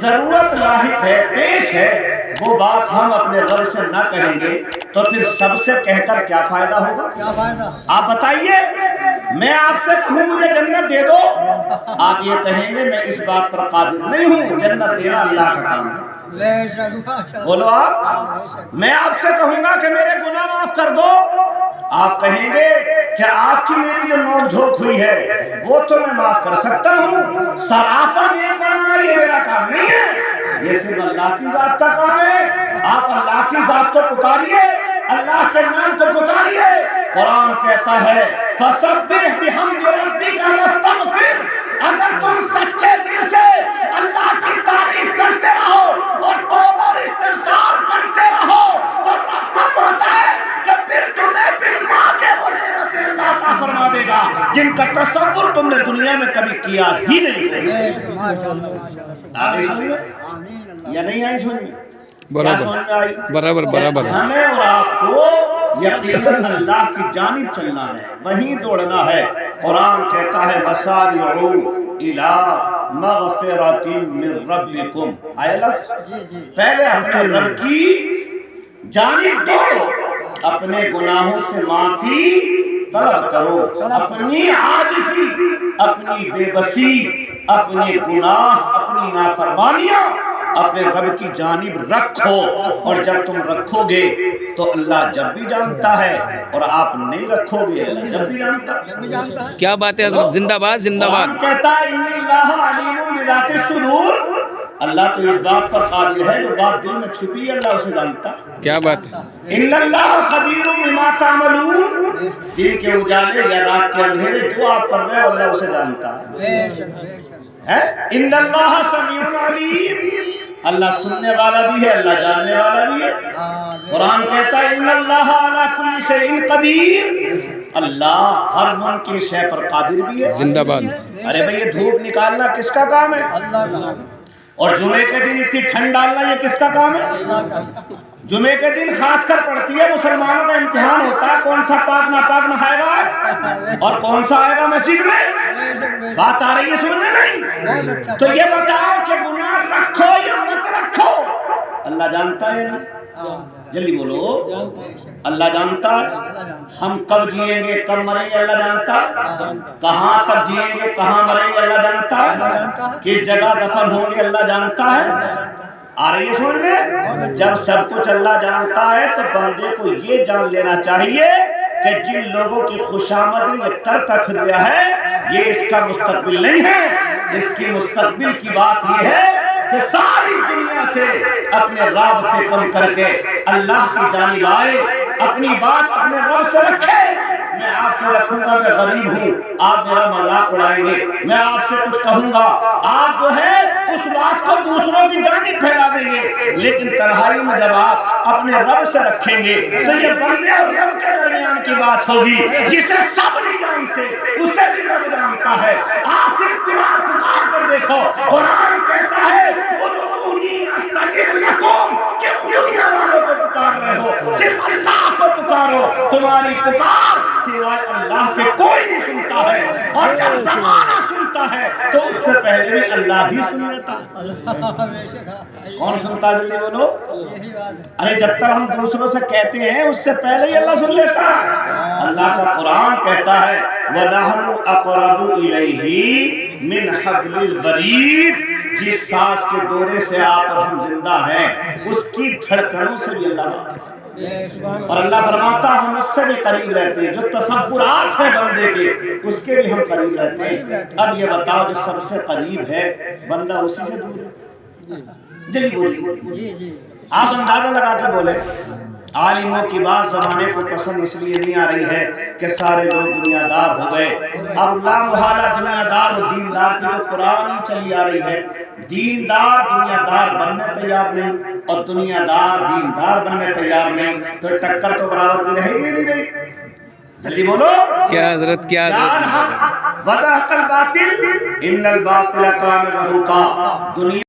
ضرورت لاحق ہے، پیش ہے، وہ بات ہم اپنے رب سے نہ کہیں گے تو پھر سب سے کہہ کر کیا فائدہ ہوگا؟ آپ بتائیے، میں آپ سے کہوں مجھے جنت دے دو، آپ یہ کہیں گے میں اس بات پر قادر نہیں ہوں، جنت دینا اللہ کا کام ہے۔ بولو آپ، میں آپ سے کہوں گا کہ میرے گناہ معاف کر دو، آپ کہیں گے کہ آپ کی میری جو نوک جھوک ہوئی ہے وہ تو میں معاف کر سکتا ہوں، سراپا نیک بنانا یہ میرا کام نہیں ہے، یہ صرف اللہ کی ذات کا کام ہے۔ آپ اللہ کی ذات کو پکاریے، اللہ کے نام کو پکاریے۔ قرآن کہتا ہے فَسَبِّحْ بِحَمْدِ رَبِّكَ وَاسْتَغْفِرْ، اگر تم سچے دل سے اللہ کی تعریف کرتے رہو اور توبہ اور استغفار کرتے رہو تو رب فرماتا ہے کہ پھر تمہیں پھر ماں کے وہ نعمتیں اللہ عطا فرما دے گا جن کا تصور تم نے دنیا میں کبھی کیا ہی نہیں۔ آگے سمجھ میں یا نہیں آئی سمجھ میں؟ برابر ہمیں اور آپ کو یقیناً اللہ کی جانب چلنا ہے، وہیں دوڑنا ہے۔ قرآن کہتا ہے وَسَارِعُوا إِلَىٰ مَغْفِرَةٍ مِّن رَّبِّكُمْ، آیا لفظ پہلے اپنے رب کی جانب دوڑو، اپنے گناہوں سے معافی طلب کرو، اپنی عاجزی، اپنی بے بسی، اپنے گناہ، اپنی نافرمانیاں اپنے رب کی جانب رکھو، اور جب تم رکھو گے تو اللہ جب بھی جانتا ہے، اور آپ نہیں رکھو گے اللہ جب بھی جانتا ہے۔ کیا بات ہے حضرت، زندہ باد زندہ باد۔ کہتا ہے ان اللہ علیم بذات الصدور، اللہ تو اس بات پر قادر ہے جو بات دل میں چھپی ہے اللہ اسے جانتا ہے۔ کیا بات ہے۔ ان اللہ خبیر بما تعملون، دن کے اجالے یا رات کے اندھیرے جو آپ کر رہے ہو اللہ اسے جانتا ہے۔ ان اللہ سمیع علیم، اللہ سننے والا بھی ہے، اللہ جاننے والا بھی ہے۔ قرآن کہتا ہے ان اللہ علی کل شیء قدیر، اللہ ہر ممکن شے پر قادر بھی ہے۔ زندہ باد۔ ارے بھئی یہ دھوپ نکالنا کس کا کام ہے؟ اور جمعے کے دن اتنی ٹھنڈ ڈالنا یہ کس کا کام ہے؟ جمعے کے دن خاص کر پڑتی ہے، مسلمانوں کا امتحان ہوتا ہے کون سا پاک ناپاک نہائے گا اور کون سا آئے گا مسجد میں۔ بات آ رہی ہے سننے نہیں؟ تو یہ بتاؤ کہ گناہ رکھو یا مت رکھو، اللہ جانتا ہے نا؟ جلدی بولو، اللہ جانتا ہے ہم کب جئیں گے کب مریں گے، اللہ جانتا ہے کہاں تک جئیں گے کہاں مریں گے، اللہ جانتا ہے کس جگہ دفن ہوں گے، اللہ جانتا ہے۔ آ رہی ہے سمجھ میں؟ جب سب کچھ اللہ جانتا ہے تو بندے کو یہ جان لینا چاہیے کہ جن لوگوں کی خوشامد یہ کرتا پھر رہا ہے یہ اس کا مستقبل نہیں ہے، اس کی مستقبل کی بات یہ ہے کہ ساری دنیا سے اپنے رابطے کم کر کے اللہ کی جانب آئے، اپنی بات اپنے رب سے رکھے۔ میں آپ سے رکھوں گا میں غریب ہوں، آپ میرا مذاق اڑائیں گے، میں آپ سے کچھ کہوں گا آپ جو ہے اس بات کو دوسروں کی جانب پھیلا دیں گے، لیکن تنہائی میں جب آپ اپنے رب سے رکھیں گے تو یہ بندے اور رب کے درمیان کی بات ہوگی، جسے سب نہیں جانتے اسے بھی رب جانتا ہے۔ آپ صرف پکار کر دیکھو، قرآن کہتا ہے ادعونی استجب لکم، کہ دنیا والوں کو پکار رہے ہو صرف اللہ کو پکارو، تمہاری پکار سوائے اللہ کے کوئی نہیں سنتا ہے، اور جب زمانہ سنتا ہے تو اس سے پہلے بھی اللہ ہی سن لیتا ہے۔ کون سنتا ہے جلدی بولو؟ ارے جب تک ہم دوسروں سے کہتے ہیں اس سے پہلے ہی اللہ سن لیتا ہے۔ اللہ کا قرآن کہتا ہے وَنَحْنُ أَقْرَبُ إِلَيْهِ مِنْ حَبْلِ الْوَرِيدِ، جس سانس کے دورے سے آپ اور ہم زندہ ہیں اس کی دھڑکنوں سے بھی اللہ بات کرتا ہے، اور اللہ فرماتا ہم اس سے بھی قریب رہتے ہیں، جو تصورات ہیں بندے کے اس کے بھی ہم قریب رہتے ہیں۔ اب یہ بتاؤ جو سب سے قریب ہے بندہ اسی سے دور ہے؟ جلدی بولیے، آپ اندازہ لگا کے بولے۔ عالموں کی بات زمانے کو پسند اس لیے نہیں آ رہی ہے کہ سارے لوگ دنیا دار ہو گئے، اب لا محالہ دنیا دار اور دین دار کی تو قرآن ہی چلی آ رہی ہے۔ دین دار دنیا دار بننے تیار نہیں اور دنیا دار دین دار بننے تیار نہیں، تو ٹکر تو برابر کی رہے گی نہیں رہی؟ جلدی بولو، کیا حضرت کیا حضرت؟ وَذَاقَ الْبَاطِلِ إِنَّ الْبَاطِلَ كَانَ زَهُوقًا، دنیا